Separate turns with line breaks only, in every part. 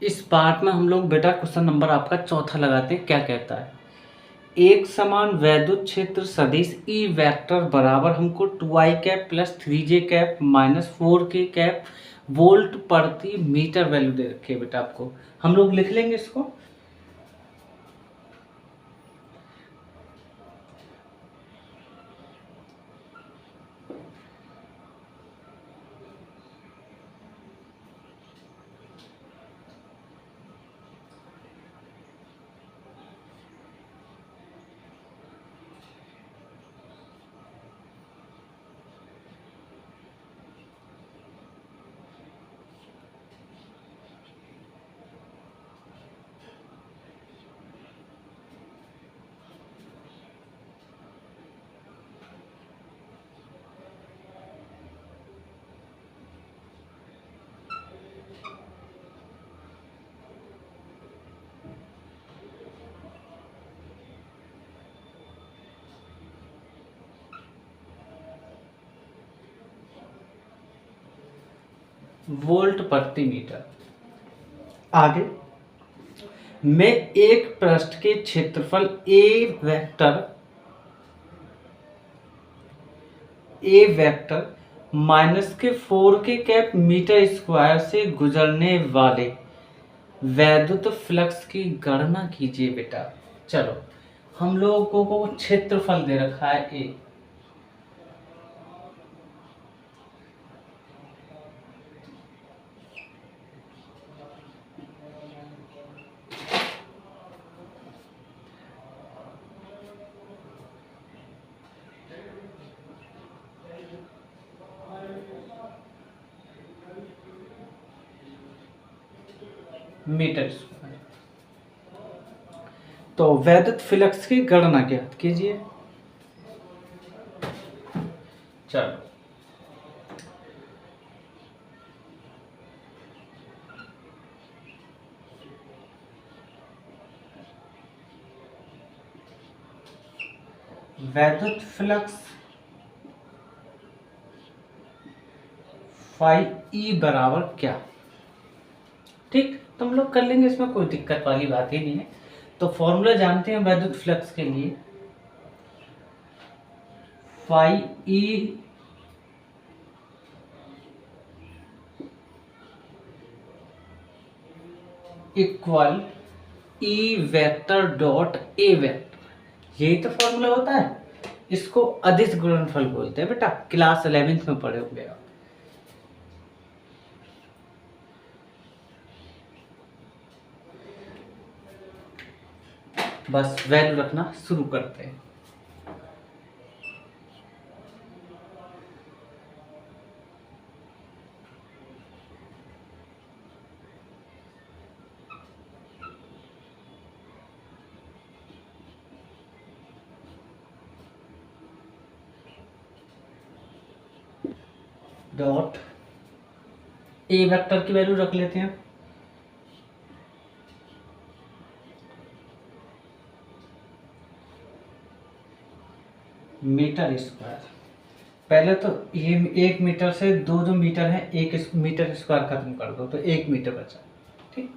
इस पार्ट में हम लोग बेटा क्वेश्चन नंबर आपका चौथा लगाते हैं। क्या कहता है, एक समान वैद्युत क्षेत्र सदिश ई वेक्टर बराबर हमको 2i cap plus 3j cap minus 4k cap volt प्रति मीटर वैल्यू दे रखी है बेटा आपको। हम लोग लिख लेंगे इसको। वोल्ट प्रति मीटर। आगे मैं एक पृष्ठ के क्षेत्रफल ए वेक्टर माइनस के 4k कैप मीटर स्क्वायर से गुजरने वाले वैद्युत फ्लक्स की गणना कीजिए बेटा। चलो, हम लोगों को क्षेत्रफल दे रखा है ए, मीटर स्क्वायर। तो वैद्युत फ्लक्स की गणना ज्ञात कीजिए। चलो, वैद्युत फ्लक्स फाई ई बराबर क्या। ठीक, तो हम लोग कर लेंगे, इसमें कोई दिक्कत वाली बात ही नहीं है। तो फॉर्मूला जानते हैं वैद्युत फ्लक्स के लिए, phi E equal E vector dot A vector. यही तो फॉर्मूला होता है। इसको अदिश गुणनफल बोलते हैं बेटा, क्लास 11th में पढ़े होंगे आप। बस वैल्यू रखना शुरू करते हैं। डॉट ए वेक्टर की वैल्यू रख लेते हैं, मीटर स्क्वायर। पहले तो ये 1 मीटर से दो जो मीटर है, 1 मीटर स्क्वायर खत्म कर दो तो 1 मीटर बचा। ठीक,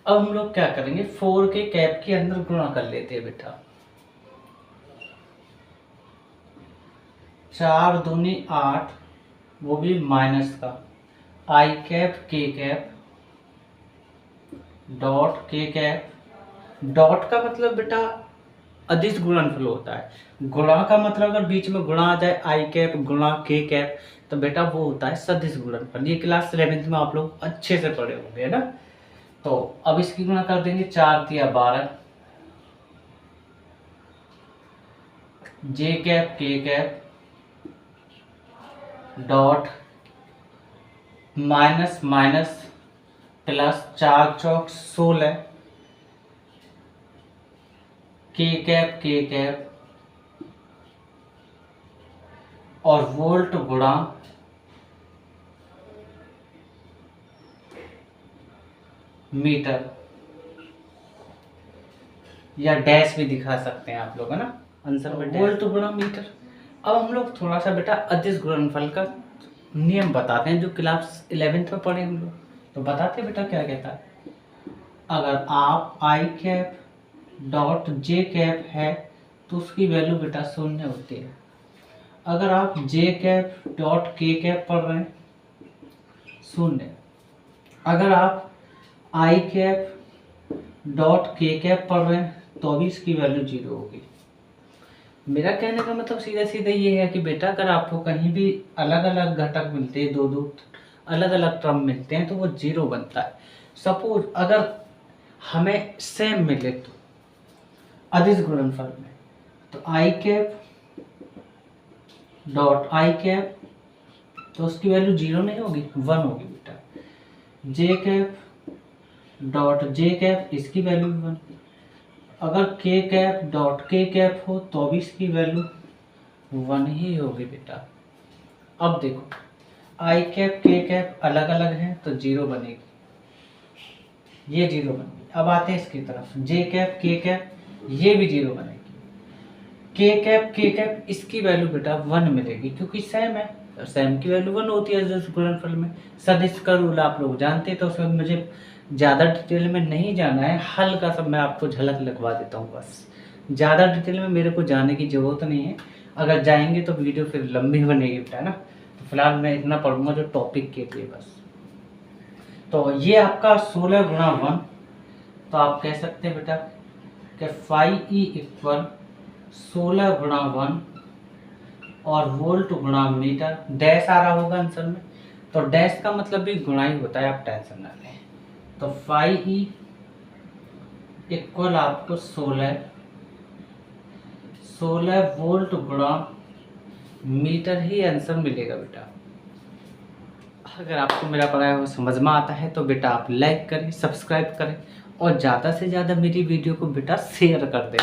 अब हम लोग क्या करेंगे, 4 के कैप के अंदर गुणा कर लेते हैं बेटा। 4 दूनी 8, वो भी माइनस का, आई कैप के कैप डॉट के कैप। डॉट का मतलब बेटा अदिश गुणनफल होता है। गुणा का मतलब अगर बीच में गुणा आ जाए, आई कैप गुणा के कैप, तो बेटा वो होता है सदिश गुणनफल। ये क्लास 11th में आप लोग अच्छे से पढ़े होंगे, है ना। तो अब इसकी गुणा कर देंगे, 4 तिया 12, जे कैप के cap dot minus minus plus 4 चौक 16 के कैप और वोल्ट गुणा मीटर, या डैश भी दिखा सकते हैं आप लोग, है ना, आंसर में वोल्ट गुणा मीटर। अब हम लोग थोड़ा सा बेटा अदिश गुणनफल का नियम बताते हैं, जो क्लास 11th में पढ़े हम लोग। तो बताते बेटा क्या कहता है, अगर आप आई कैप डॉट जे कैप है तो उसकी वैल्यू बेटा 0 होती है। अगर आप जे कैप डॉट के कैप पढ़ रहे हैं 0। अगर आप आई कैप डॉट के कैप पढ़ रहे हैं तो भी इसकी वैल्यू 0 होगी। मेरा कहने का मतलब सीधा सीधा ये है कि बेटा अगर आपको कहीं भी अलग अलग घटक मिलते हैं, दो अलग अलग टर्म मिलते हैं तो वो 0 बनता है। सपोज अगर हमें सेम मिले तो अदिश गुणनफल में, तो आई कैप डॉट आई कैप तो उसकी वैल्यू 0 नहीं होगी, 1 होगी बेटा। जे कैप डॉट जे कैप इसकी वैल्यू 1। अगर के कैप डॉट के कैप हो तो भी इसकी वैल्यू 1 ही होगी बेटा। अब देखो आई कैप के कैप अलग अलग हैं तो 0 बनेगी, ये 0 बनेगी। अब आते हैं इसकी तरफ, जे कैप के कैप ये भी 0 बनेगी। के कैप इसकी वैल्यू बेटा 1 मिलेगी क्योंकि सेम है, और सेम की वैल्यू 1 होती है सदिश गुणनफल में। सदिश का रूल आप लोग जानते हैं तो उसमें मुझे ज़्यादा डिटेल में नहीं जाना है, हल्का सा मैं आपको झलक लगवा देता हूँ बस। ज़्यादा डिटेल में मेरे को जाने की ज़रूरत नहीं है, अगर जाएंगे तो वीडियो फिर लंबी बनेगी बेटा ना। तो फिलहाल मैं इतना पढ़ूंगा जो टॉपिक के लिए बस। तो ये आपका 16 गुणा 1, तो आप कह सकते हैं बेटा कि फाई ई इक्वल 16 गुणा 1 और वोल्ट गुणा मीटर। डैश आ रहा होगा आंसर में, तो डैश का मतलब भी गुणा ही होता है, आप टेंशन ना लें। तो फाई ई इक्वल आपको 16 वोल्ट गुणा मीटर ही आंसर मिलेगा बेटा। अगर आपको मेरा पढ़ाया हुआ समझ में आता है तो बेटा आप लाइक करें, सब्सक्राइब करें और ज़्यादा से ज़्यादा मेरी वीडियो को बेटा शेयर कर दें।